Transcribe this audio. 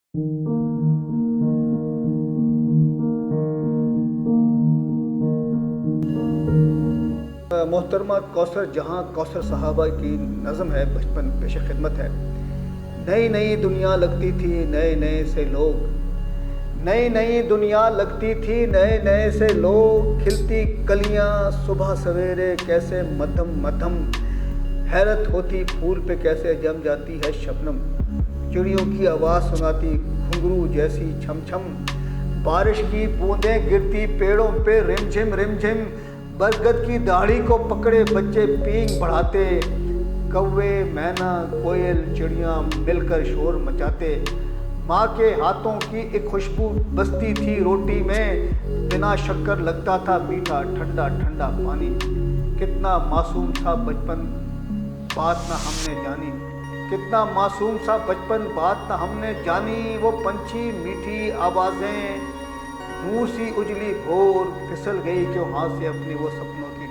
मोहतरमा कौसर जहाँ कौसर साहबा की नज़म है, बचपन पेश खिदमत है। नई नई दुनिया लगती थी नए नए से लोग, नई नई दुनिया लगती थी नए नए से लोग, खिलती कलियां सुबह सवेरे कैसे मध्यम मध्यम, हैरत होती फूल पे कैसे जम जाती है शबनम, चिड़ियों की आवाज़ सुनाती घुंघरू जैसी छम छम, बारिश की बूंदें गिरती पेड़ों पे रिमझिम रिमझिम, बरगद की दाढ़ी को पकड़े बच्चे पींग बढ़ाते, कौवे मैना कोयल चिड़ियाँ मिलकर शोर मचाते, माँ के हाथों की एक खुशबू बसती थी रोटी में, बिना शक्कर लगता था मीठा ठंडा ठंडा पानी, कितना मासूम था बचपन बात ना हमने जानी, कितना मासूम सा बचपन बात ना हमने जानी, वो पंछी मीठी आवाज़ें नूर सी उजली भोर, फिसल गई क्यों हाथ से अपनी वो सपनों की